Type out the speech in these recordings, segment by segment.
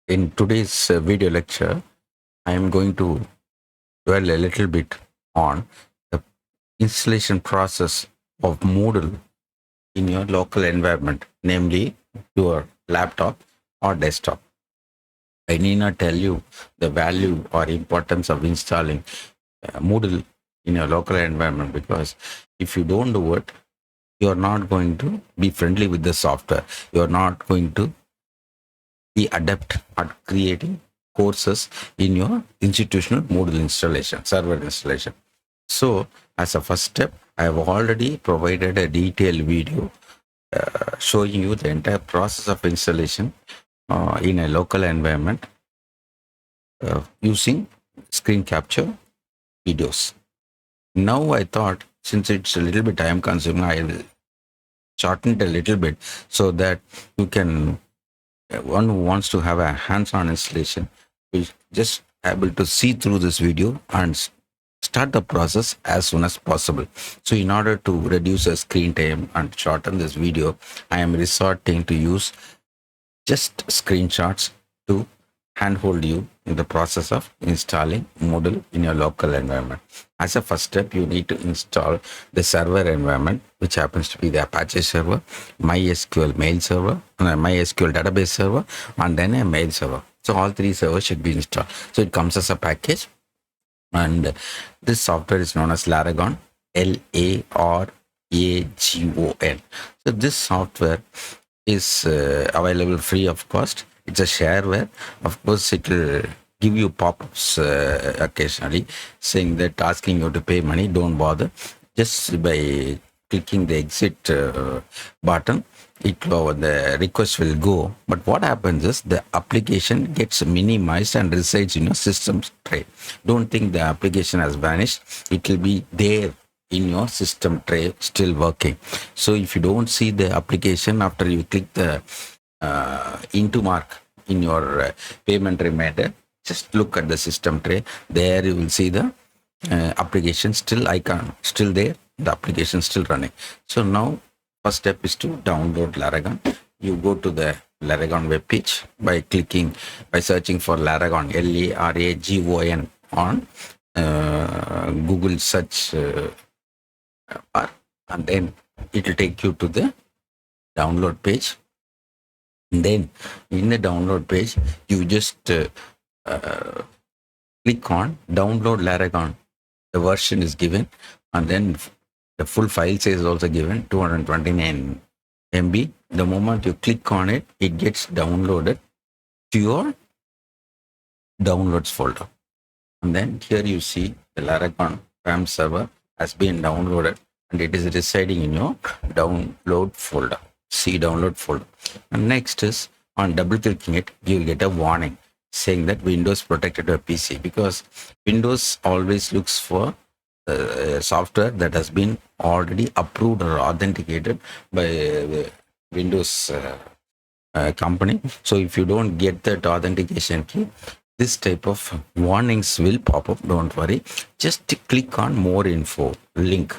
In today's video lecture, I am going to dwell a little bit on the installation process of Moodle in your local environment, namely your laptop or desktop. I need not tell you the value or importance of installing Moodle in your local environment, because if you don't do it, you are not going to be friendly with the software. You are not going to be adept at creating courses in your institutional Moodle installation, server installation. So, as a first step, I have already provided a detailed video showing you the entire process of installation in a local environment using screen capture videos. Now, I thought, since it's a little bit time consuming, I will shorten it a little bit so that you can, one who wants to have a hands-on installation, is just able to see through this video and start the process as soon as possible. So in order to reduce the screen time and shorten this video, I am resorting to use just screenshots to handhold you in the process of installing Moodle in your local environment. As a first step, you need to install the server environment, which happens to be the Apache server, MySQL mail server, MySQL database server, and then a mail server. So all three servers should be installed. So it comes as a package, and this software is known as Laragon, Laragon. So this software is available free of cost. It's a shareware. Of course, it will give you pop-ups occasionally saying that, asking you to pay money. Don't bother. Just by clicking the exit button, the request will go. But what happens is the application gets minimized and resides in your system's tray. Don't think the application has vanished. It will be there in your system tray, still working. So if you don't see the application after you click the into mark in your payment reminder, just look at the system tray. There you will see the application still icon, still there, the application still running. So now first step is to download Laragon. You go to the Laragon web page by searching for Laragon, Laragon, on Google search bar, and then it will take you to the download page. And then in the download page, you just click on download Laragon. The version is given, and then the full file size is also given, 229 MB. The moment you click on it, it gets downloaded to your downloads folder. And then here you see the Laragon PAM server has been downloaded, and it is residing in your download folder. See download folder. And next is, on double clicking it, you will get a warning saying that Windows protected your PC, because Windows always looks for software that has been already approved or authenticated by the Windows company. So if you don't get that authentication key, this type of warnings will pop up. Don't worry. Just click on more info link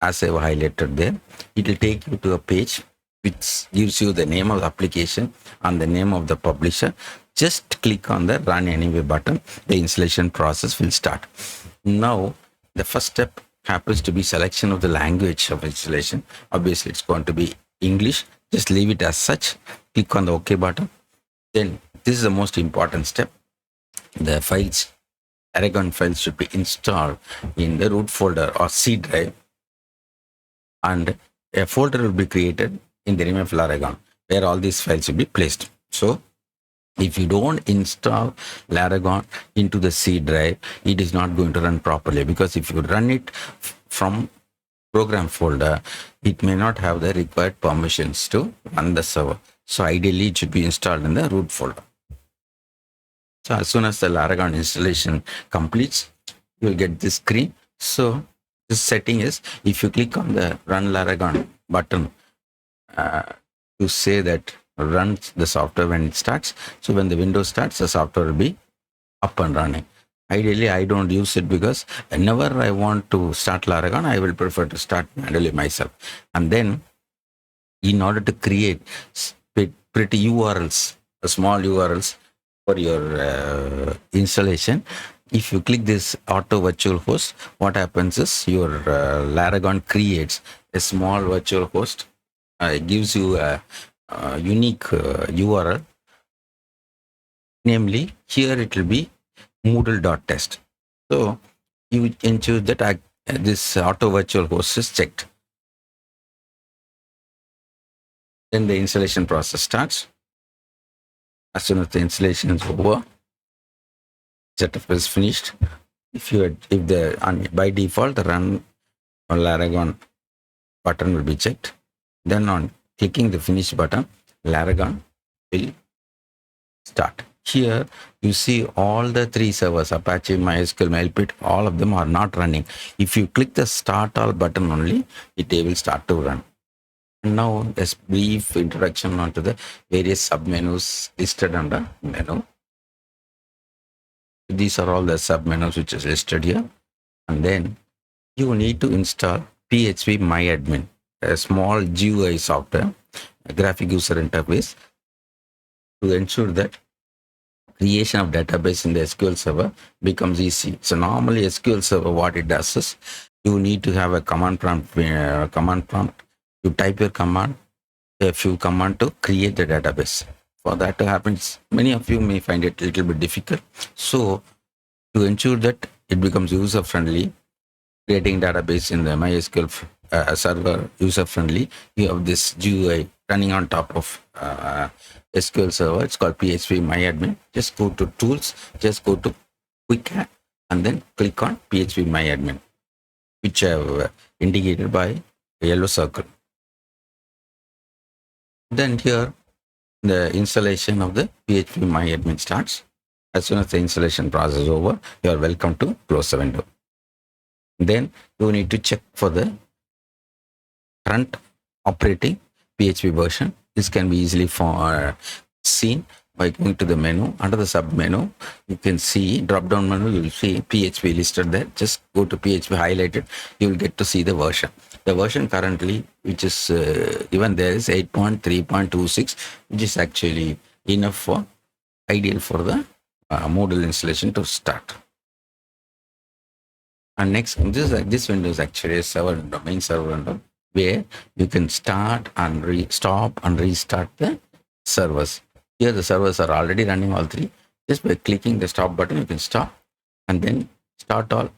as I've highlighted there. It will take you to a page which gives you the name of the application and the name of the publisher. Just click on the run anyway button. The installation process will start. Now, the first step happens to be selection of the language of installation. Obviously, it's going to be English. Just leave it as such. Click on the OK button. Then this is the most important step. The files, Laragon files, should be installed in the root folder or C drive, and a folder will be created in the name of Laragon where all these files will be placed. So if you don't install Laragon into the C drive, it is not going to run properly, because if you run it from program folder, it may not have the required permissions to run the server. So ideally, it should be installed in the root folder. So as soon as the Laragon installation completes, you will get this screen. So this setting is, if you click on the Run Laragon button to say that runs the software when it starts. So when the window starts, the software will be up and running. Ideally, I don't use it, because whenever I want to start Laragon, I will prefer to start manually myself. And then in order to create pretty URLs, small URLs for your installation. If you click this auto virtual host, what happens is your Laragon creates a small virtual host. It gives you a unique URL. Namely, here it will be Moodle.test. So you ensure that this auto virtual host is checked. Then the installation process starts. As soon as the installation is over, setup is finished. By default the run on Laragon button will be checked. Then on clicking the finish button, Laragon will start. Here you see all the three servers, Apache, MySQL, Mailpit, all of them are not running. If you click the start all button only, it will start to run. Now a brief introduction onto the various submenus listed under menu. These are all the submenus which is listed here. And then you need to install PHP MyAdmin, a small GUI software, a graphic user interface, to ensure that creation of database in the SQL server becomes easy. So normally SQL server, what it does is you need to have a command prompt. You type your command, a few command to create the database. For that to happen, many of you may find it a little bit difficult. So to ensure that it becomes user friendly, creating database in the MySQL server user friendly, you have this GUI running on top of SQL server. It's called PHP MyAdmin. Just go to tools, just go to quick add, and then click on PHP MyAdmin, which I have indicated by a yellow circle. Then here the installation of the PHP MyAdmin starts. As soon as the installation process is over, you are welcome to close the window. Then you need to check for the current operating PHP version. This can be easily seen by going to the menu. Under the sub menu, you can see drop down menu, you will see PHP listed there. Just go to PHP highlighted, you will get to see the version. The version currently which is even there is 8.3.26, which is actually enough for ideal for the Moodle installation to start. And next, this window is actually a server window, main server window, where you can start and stop and restart the servers. Here the servers are already running, all three. Just by clicking the stop button, you can stop, and then start all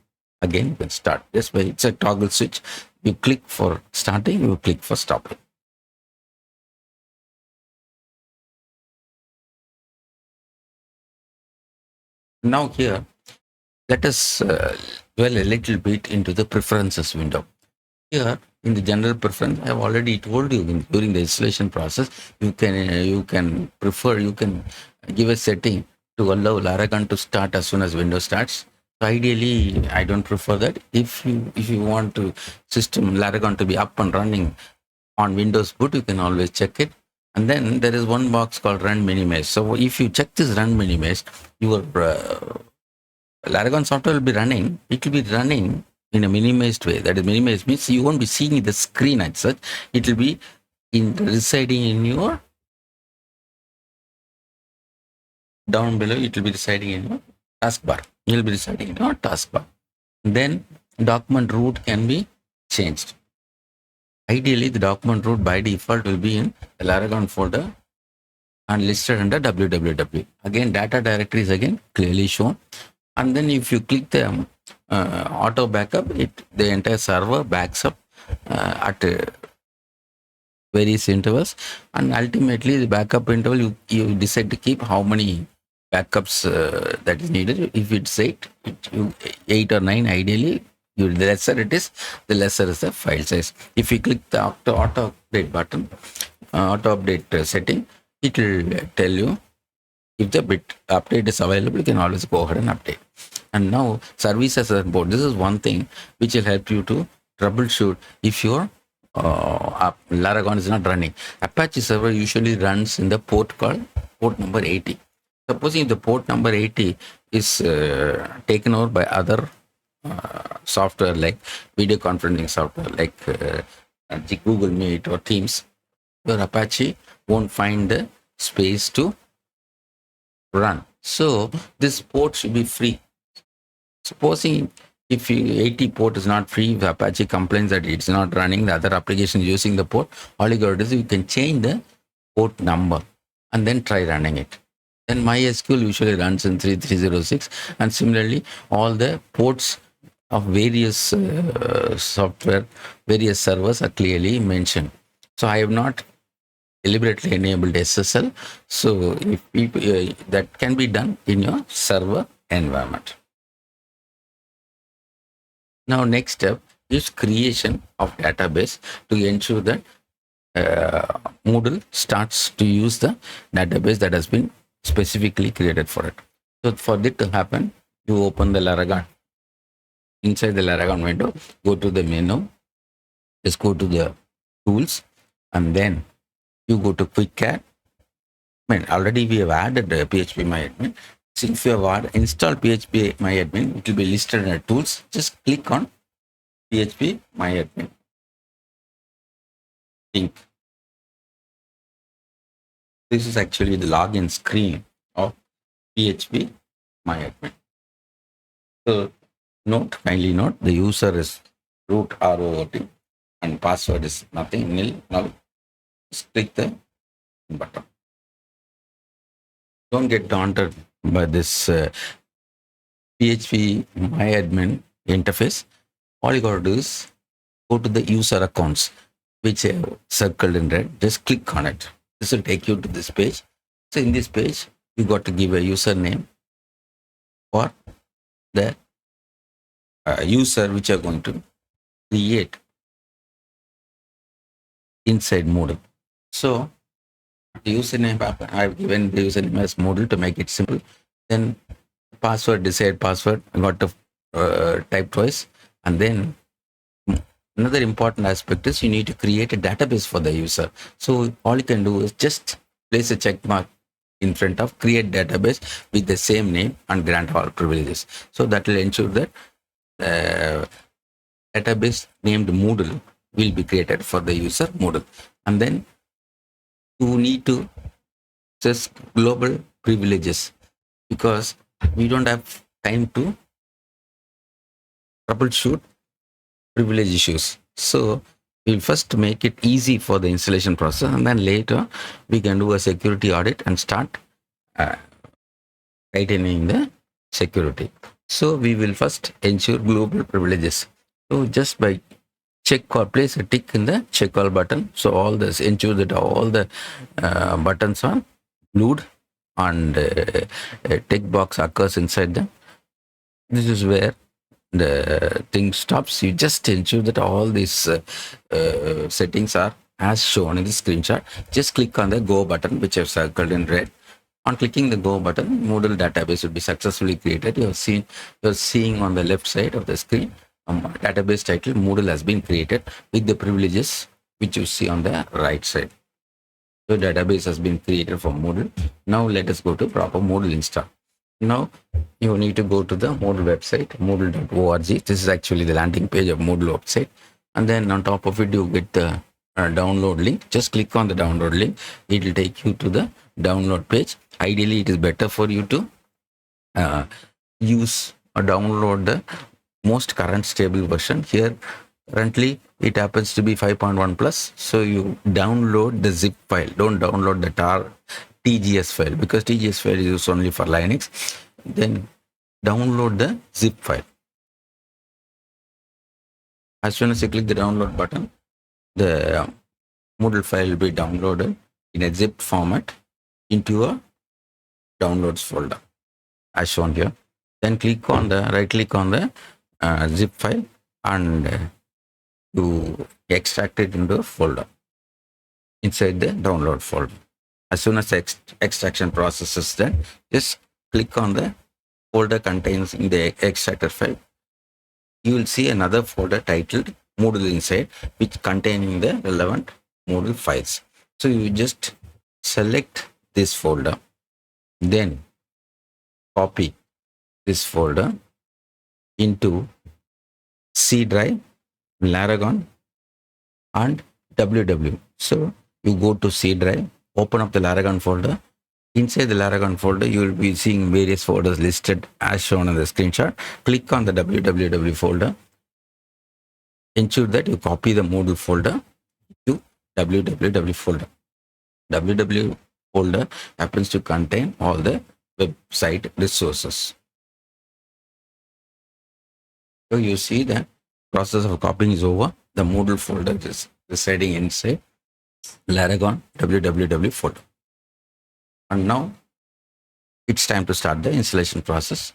again. You can start. Just by it's a toggle switch. You click for starting, you click for stopping. Now here, let us dwell a little bit into the preferences window. Here in the general preference, I have already told you during the installation process, you can give a setting to allow Laragon to start as soon as Windows starts. So ideally, I don't prefer that. If you want to system Laragon to be up and running on Windows boot, you can always check it. And then there is one box called Run Minimize. So if you check this Run Minimize, your Laragon software will be running. It will be running in a minimized way. That is, minimized means you won't be seeing the screen as such. It will be residing in your down below. It will be residing in your taskbar. It will be residing in your taskbar. Then document root can be changed. Ideally, the document root by default will be in the Laragon folder and listed under www. Again, data directory is again clearly shown. And then if you click the auto backup, the entire server backs up at various intervals, and ultimately the backup interval you decide to keep how many backups that is needed. If it's 8 or 9, ideally, the lesser it is, the lesser is the file size. If you click the auto update button, auto update setting, it will tell you if the bit update is available. You can always go ahead and update. And now services on board. This is one thing which will help you to troubleshoot if your Laragon is not running. Apache server usually runs in the port called port number 80. Supposing the port number 80 is taken over by other software like video conferencing software like Google Meet or Teams, your Apache won't find the space to run. So this port should be free. Supposing if 80 port is not free, if Apache complains that it's not running, the other application using the port, all you got to do is you can change the port number and then try running it. Then MySQL usually runs in 3306, and similarly, all the ports of various software, various servers are clearly mentioned. So I have not deliberately enabled SSL. So if people, that can be done in your server environment. Now, next step is creation of database to ensure that Moodle starts to use the database that has been specifically created for it. So for that to happen, you open the Laragon. Inside the Laragon window, go to the menu, just go to the tools, and then you go to quick add. I mean, already we have added PHP MyAdmin. Since you have installed PHP MyAdmin, it will be listed in the tools. Just click on PHP MyAdmin link. This is actually the login screen of PHP MyAdmin. So kindly note, the user is root ROOT and password is nothing, nil. Now just click the button. Don't get daunted by this PHP MyAdmin interface. All you got to do is go to the user accounts, which I have circled in red. Just click on it. This will take you to this page. So in this page, you got to give a username for the user which you are going to create inside Moodle. So the username, I have given the username as Moodle to make it simple. Then password, desired password, I got to type twice. And then another important aspect is you need to create a database for the user. So all you can do is just place a check mark in front of create database with the same name and grant all privileges. So that will ensure that database named Moodle will be created for the user Moodle. And then you need to just global privileges, because we don't have time to troubleshoot privilege issues. So we'll first make it easy for the installation process, and then later we can do a security audit and start tightening the security. So we will first ensure global privileges. So just by check or place a tick in the check all button. So all this, ensure that all the buttons are glued and a tick box occurs inside them. This is where the thing stops. You just ensure that all these settings are as shown in the screenshot. Just click on the go button, which I've circled in red. On clicking the go button, Moodle database will be successfully created. You're seeing on the left side of the screen, database title Moodle has been created with the privileges which you see on the right side. So database has been created for Moodle. Now let us go to proper Moodle install. Now you need to go to the Moodle website, moodle.org. This is actually the landing page of Moodle website. And then on top of it, you get the download link. Just click on the download link. It will take you to the download page. Ideally, it is better for you to use or download the most current stable version. Here, currently, it happens to be 5.1 plus. So you download the zip file. Don't download the TGS file, because TGS file is used only for Linux. Then download the zip file. As soon as you click the download button, the Moodle file will be downloaded in a zip format into your downloads folder as shown here. Then click on the right click on the zip file and you extract it into a folder inside the download folder. As soon as the extraction process is done, just click on the folder contains in the extractor file. You will see another folder titled Moodle inside, which containing the relevant Moodle files. So you just select this folder, then copy this folder into C drive, Laragon, and WW. So you go to C drive, open up the Laragon folder, Inside the Laragon folder, you will be seeing various folders listed as shown in the screenshot. Click on the www folder. Ensure that you copy the Moodle folder to www folder. www folder happens to contain all the website resources. So you see the process of copying is over. The Moodle folder is residing inside Laragon www folder. And now it's time to start the installation process.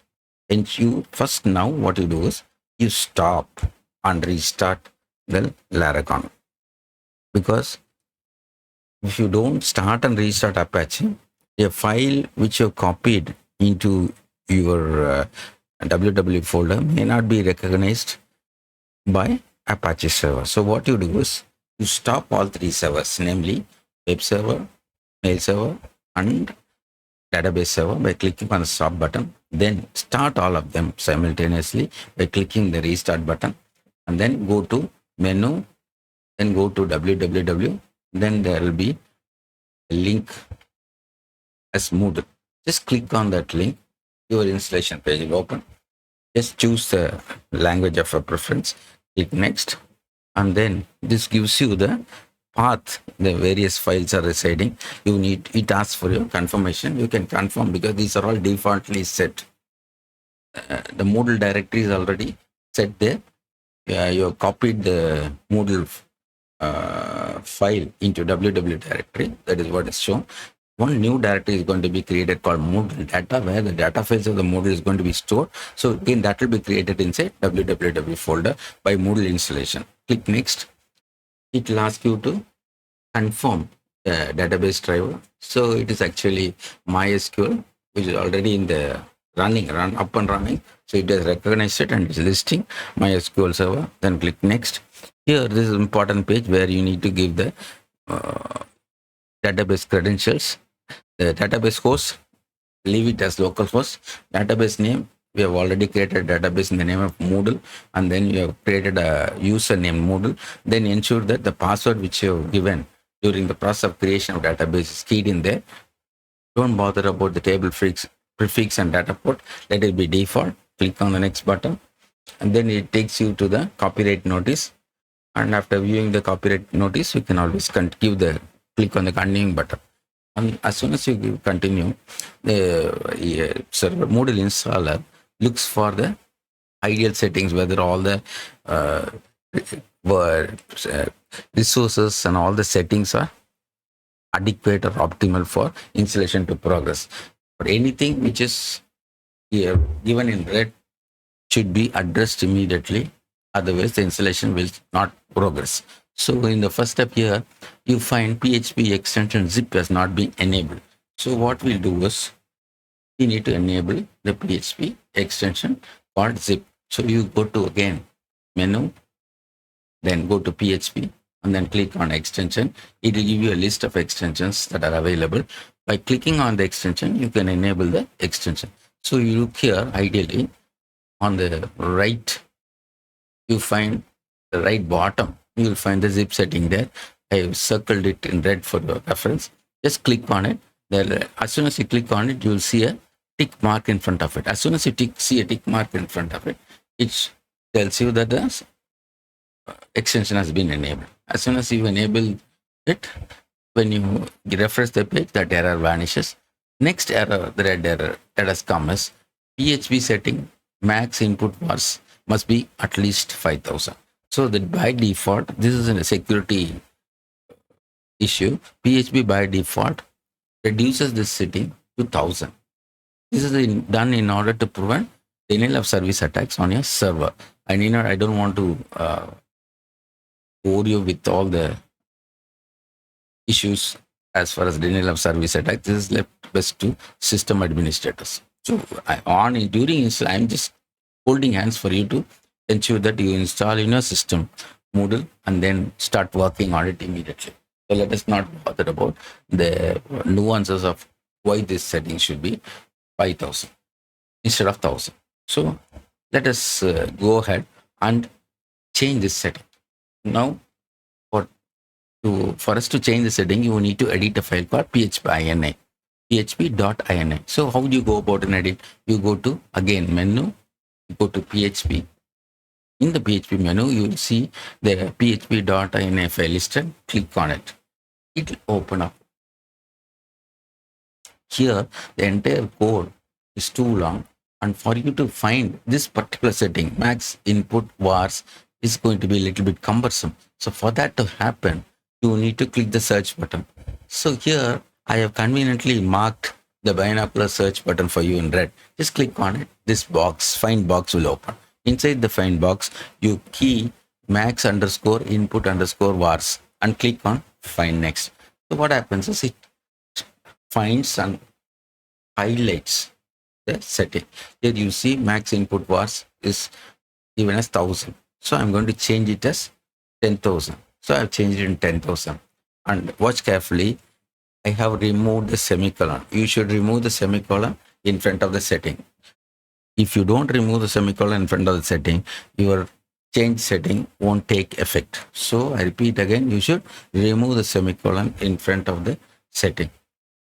And you first, now what you do is you stop and restart the Laragon. Because if you don't start and restart Apache, a file which you copied into your www folder may not be recognized by Apache server. So what you do is you stop all three servers, namely web server, mail server, and database server by clicking on the stop button. Then start all of them simultaneously by clicking the restart button, and then go to menu, then go to www. Then there will be a link as Moodle. Just click on that link. Your installation page will open. Just choose the language of your preference. Click next, and then this gives you the path the various files are residing. You need, it asks for your confirmation. You can confirm because these are all defaultly set. The Moodle directory is already set there. You have copied the Moodle file into www directory. That is what is shown. One new directory is going to be created called Moodle data, where the data files of the Moodle is going to be stored. So again, that will be created inside www folder by Moodle installation. Click next. It will ask you to confirm the database driver. So it is actually MySQL, which is already in the up and running. So it has recognized it and is listing MySQL server. Then click next. Here, this is an important page where you need to give the database credentials. The database host, leave it as localhost. Database name, we have already created a database in the name of Moodle, and then you have created a user named Moodle. Then ensure that the password which you have given during the process of creation of database is keyed in there. Don't bother about the table prefix and data port. Let it be default. Click on the next button, and then it takes you to the copyright notice. And after viewing the copyright notice, you can always click on the continuing button. And as soon as you continue, the server Moodle installer looks for the ideal settings, whether all the resources and all the settings are adequate or optimal for installation to progress. But anything which is here given in red should be addressed immediately. Otherwise, the installation will not progress. So in the first step here, you find PHP extension zip has not been enabled. So what we'll do is we need to enable the PHP extension called zip. So you go to again menu, then go to PHP and then click on extension. It will give you a list of extensions that are available. By clicking on the extension, you can enable the extension. So you look here, ideally on the right, you find the right bottom, you will find the zip setting there. I have circled it in red for your reference. Just click on it. There, as soon as you click on it, you will see a tick mark in front of it. As soon as you see a tick mark in front of it, it tells you that the extension has been enabled. As soon as you enable it, when you refresh the page, that error vanishes. Next error, the red error that has come is PHP setting max input must be at least 5,000. So that by default, this is a security issue. PHP by default reduces this setting to 1,000. This is done in order to prevent denial of service attacks on your server. I don't want to bore you with all the issues as far as denial of service attack. This is left best to system administrators. So during install, I'm just holding hands for you to ensure that you install in your system Moodle and then start working on it immediately. So let us not bother about the nuances of why this setting should be 5,000 instead of 1,000. So let us go ahead and change this setting. Now, for us to change the setting, you need to edit a file called php.ini. php.ini. So how do you go about an edit? You go to again menu, you go to PHP. In the PHP menu, you will see the php.ini file listed. Click on it. It will open up. Here, the entire code is too long, and for you to find this particular setting, max input vars, is going to be a little bit cumbersome. So for that to happen, you need to click the search button. So here, I have conveniently marked the binocular search button for you in red. Just click on it. This box, find box, will open. Inside the find box, you key max underscore input underscore vars and click on find next. So what happens is it finds and highlights the setting. Here you see max input vars is given as 1000. So I'm going to change it as 10,000. So I've changed it in 10,000. And watch carefully. I have removed the semicolon. You should remove the semicolon in front of the setting. If you don't remove the semicolon in front of the setting, your change setting won't take effect. So I repeat again, you should remove the semicolon in front of the setting.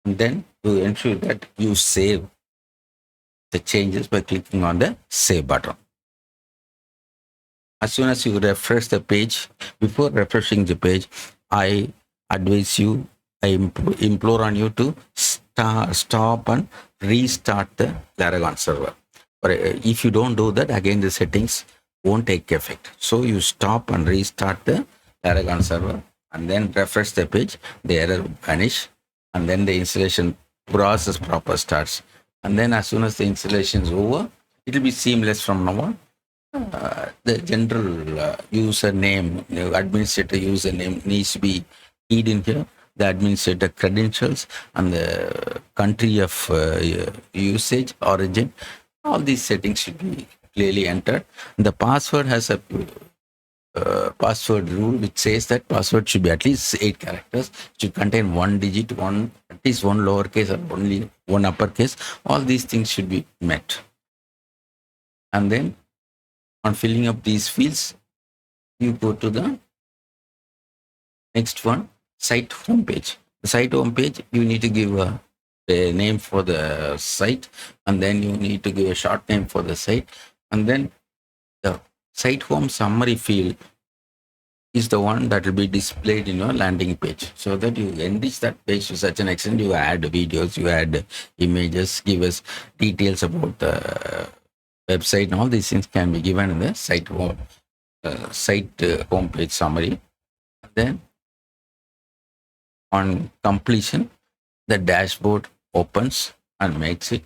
And then to ensure that you save the changes by clicking on the save button. As soon as you refresh the page, before refreshing the page, I advise you, I implore on you to stop and restart the Laragon server. But if you don't do that, again the settings won't take effect. So you stop and restart the Laragon server and then refresh the page, the error will vanish, and then the installation process proper starts. And then as soon as the installation is over, it will be seamless from now on. The general username, administrator username needs to be keyed in here, the administrator credentials and the country of usage, origin. All these settings should be clearly entered. The password has a password rule which says that password should be at least 8 characters, should contain one digit, at least one lowercase or only one uppercase. All these things should be met. And then on filling up these fields, you go to the next one, site homepage. The site homepage, you need to give a name for the site, and then you need to give a short name for the site, and then the site home summary field is the one that will be displayed in your landing page, so that you enrich that page to such an extent. You add videos, you add images, give us details about the website, and all these things can be given in the site homepage summary. Then on completion, the dashboard opens and makes the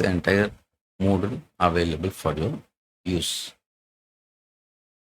entire Moodle available for your use.